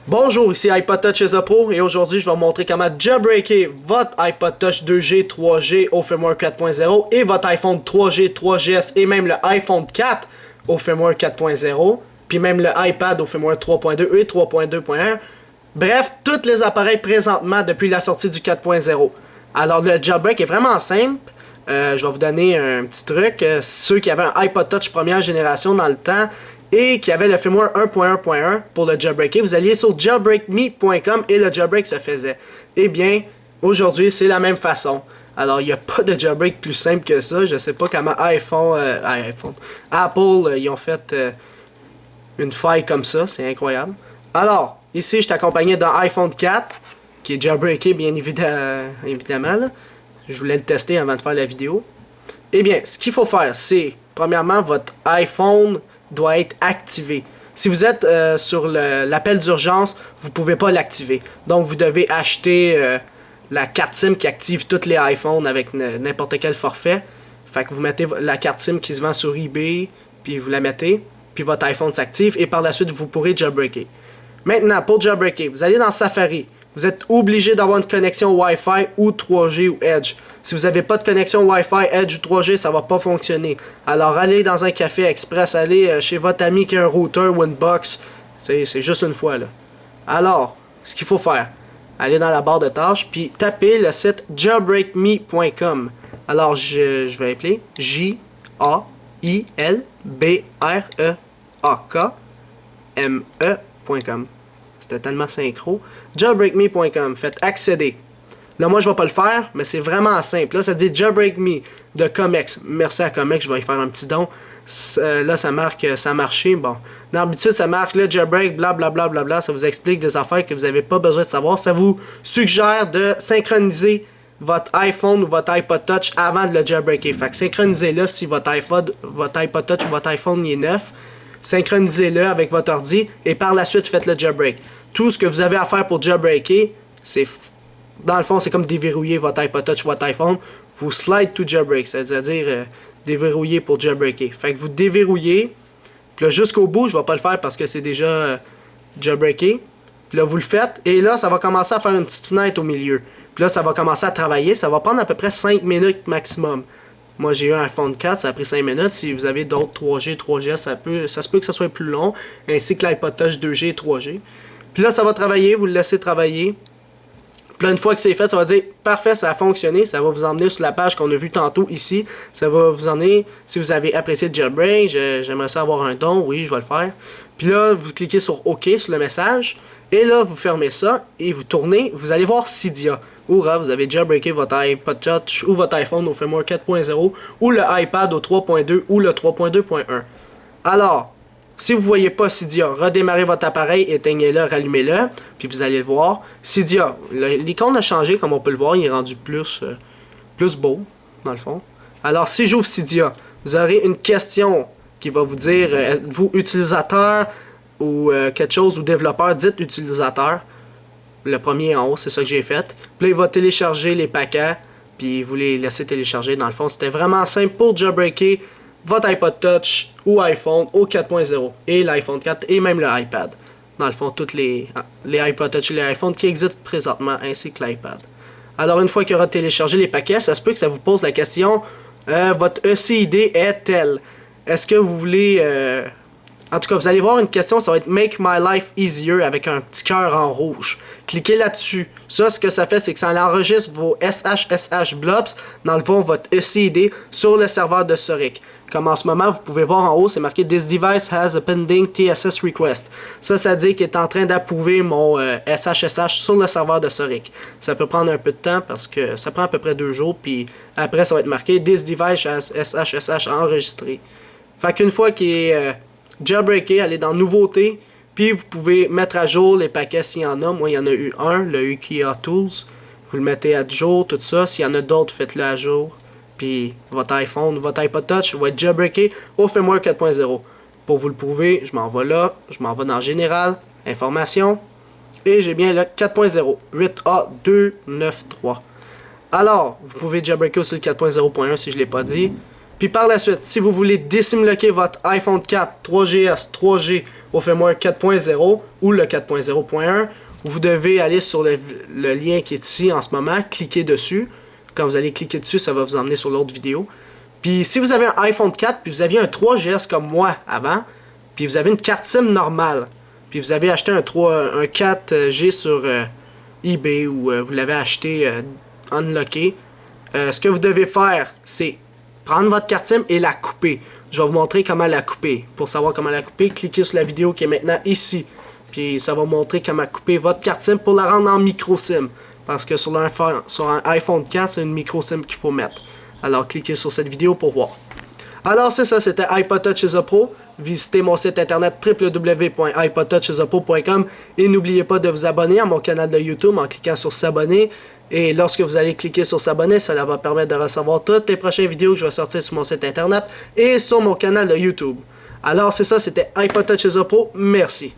Bonjour, ici iPod Touch chez Pro et aujourd'hui je vais vous montrer comment jailbreaker votre iPod Touch 2G, 3G au firmware 4.0 et votre iPhone 3G, 3GS et même le iPhone 4 au firmware 4.0 puis même le iPad au firmware 3.2 et 3.2.1. Bref, tous les appareils présentement depuis la sortie du 4.0. Alors le jailbreak est vraiment simple. Je vais vous donner un petit truc. Ceux qui avaient un iPod Touch première génération dans le temps et qui avaient le firmware 1.1.1 pour le jailbreaker, vous alliez sur jailbreakme.com et le jailbreak se faisait. Eh bien, aujourd'hui, c'est la même façon. Alors, il n'y a pas de jailbreak plus simple que ça. Je sais pas comment Apple, ils ont fait une faille comme ça. C'est incroyable. Alors, ici, je t'accompagnais d'un iPhone 4 qui est jailbreaké, bien évidemment. Là. Je voulais le tester avant de faire la vidéo. Eh bien, ce qu'il faut faire, c'est, premièrement, votre iPhone doit être activé. Si vous êtes sur l'appel d'urgence, vous ne pouvez pas l'activer. Donc, vous devez acheter la carte SIM qui active tous les iPhones avec n'importe quel forfait. Fait que vous mettez la carte SIM qui se vend sur eBay, puis vous la mettez, puis votre iPhone s'active, et par la suite, vous pourrez jailbreaker. Maintenant, pour jailbreaker, vous allez dans Safari. Vous êtes obligé d'avoir une connexion Wi-Fi ou 3G ou Edge. Si vous n'avez pas de connexion Wi-Fi, Edge ou 3G, ça ne va pas fonctionner. Alors allez dans un café express, allez chez votre ami qui a un router ou une box. C'est juste une fois là. Alors, ce qu'il faut faire, allez dans la barre de tâches, puis tapez le site jailbreakme.com. Alors je vais appeler jailbreakme.com. C'était tellement synchro. Jailbreakme.com. Faites accéder. Là, moi, je vais pas le faire, mais c'est vraiment simple. Là, ça dit Jailbreak Me de Comex. Merci à Comex, je vais y faire un petit don. Là, ça marque ça a marché. Bon, d'habitude, ça marque le jailbreak, blablabla. Bla, bla, bla. Ça vous explique des affaires que vous n'avez pas besoin de savoir. Ça vous suggère de synchroniser votre iPhone ou votre iPod Touch avant de le jailbreaker. Fait que synchronisez-le si votre iPod Touch ou votre iPhone est neuf. Synchronisez-le avec votre ordi et par la suite, faites le jailbreak. Tout ce que vous avez à faire pour jailbreaker, c'est dans le fond, c'est comme déverrouiller votre iPod Touch ou votre iPhone. Vous slide to jailbreak, c'est-à-dire déverrouiller pour jailbreaker. Fait que vous déverrouillez. Puis là, jusqu'au bout, je ne vais pas le faire parce que c'est déjà jailbreaké. Puis là, vous le faites. Et là, ça va commencer à faire une petite fenêtre au milieu. Puis là, ça va commencer à travailler. Ça va prendre à peu près 5 minutes maximum. Moi, j'ai eu un iPhone 4, ça a pris 5 minutes. Si vous avez d'autres 3G, 3GS, ça se peut que ça soit plus long. Ainsi que l'iPod Touch 2G et 3G. Puis là, ça va travailler. Vous le laissez travailler. Puis là, une fois que c'est fait, ça va dire parfait, ça a fonctionné. Ça va vous emmener sur la page qu'on a vue tantôt ici. Ça va vous emmener, si vous avez apprécié le jailbreak, j'aimerais ça avoir un don, oui, je vais le faire. Puis là, vous cliquez sur OK sur le message. Et là, vous fermez ça et vous tournez. Vous allez voir Cydia. Hourra, vous avez jailbreaké votre iPod Touch ou votre iPhone au firmware 4.0 ou le iPad au 3.2 ou le 3.2.1. Alors, si vous ne voyez pas Cydia, redémarrez votre appareil, éteignez-le, rallumez-le, puis vous allez le voir. Cydia, l'icône a changé, comme on peut le voir, il est rendu plus beau, dans le fond. Alors, si j'ouvre Cydia, vous aurez une question qui va vous dire, êtes-vous utilisateur ou quelque chose, ou développeur, dites utilisateur. Le premier en haut, c'est ça que j'ai fait. Puis là, il va télécharger les paquets, puis vous les laissez télécharger. Dans le fond, c'était vraiment simple pour jailbreaker votre iPod Touch ou iPhone au 4.0 et l'iPhone 4 et même le iPad. Dans le fond, toutes les iPod Touch et les iPhones qui existent présentement, ainsi que l'iPad. Alors, une fois qu'il aura téléchargé les paquets, ça se peut que ça vous pose la question, votre ECID est tel. Est-ce que vous voulez... En tout cas, vous allez voir une question, ça va être Make my life easier avec un petit cœur en rouge. Cliquez là-dessus. Ça, ce que ça fait, c'est que ça enregistre vos SSH blobs, dans le fond, votre ECID, sur le serveur de Soric. Comme en ce moment, vous pouvez voir en haut, c'est marqué This device has a pending TSS request. Ça dit qu'il est en train d'approuver mon SSH sur le serveur de Soric. Ça peut prendre un peu de temps parce que ça prend à peu près 2 jours, puis après, ça va être marqué This device has SSH enregistré. Fait qu'une fois qu'il est jailbreaké, allez dans Nouveautés, puis vous pouvez mettre à jour les paquets s'il y en a. Moi, il y en a eu un, le Ukia Tools. Vous le mettez à jour, tout ça. S'il y en a d'autres, faites-le à jour. Puis votre iPhone, votre iPod Touch va être jailbreaké au firmware 4.0. Pour vous le prouver, je m'en vais là, je m'en vais dans Général, Information, et j'ai bien le 4.0, 8A293. Alors, vous pouvez jailbreaker aussi le 4.0.1 si je ne l'ai pas dit. Puis par la suite, si vous voulez désimloquer votre iPhone 4, 3GS, 3G au firmware 4.0 ou le 4.0.1. Vous devez aller sur le lien qui est ici en ce moment, cliquer dessus. Quand vous allez cliquer dessus, ça va vous emmener sur l'autre vidéo. Puis si vous avez un iPhone 4, puis vous aviez un 3GS comme moi avant, puis vous avez une carte SIM normale, puis vous avez acheté un 4G sur eBay ou vous l'avez acheté unlocké, ce que vous devez faire, c'est prendre votre carte SIM et la couper. Je vais vous montrer comment la couper. Pour savoir comment la couper, cliquez sur la vidéo qui est maintenant ici. Puis ça va vous montrer comment couper votre carte SIM pour la rendre en micro SIM. Parce que sur un iPhone 4, c'est une micro SIM qu'il faut mettre. Alors cliquez sur cette vidéo pour voir. Alors c'est ça, c'était iPod Touch is a Pro. Visitez mon site internet www.ipodtouchisaPro.com et n'oubliez pas de vous abonner à mon canal de YouTube en cliquant sur s'abonner. Et lorsque vous allez cliquer sur s'abonner, cela va permettre de recevoir toutes les prochaines vidéos que je vais sortir sur mon site internet et sur mon canal de YouTube. Alors c'est ça, c'était iPod Touch is a Pro. Merci.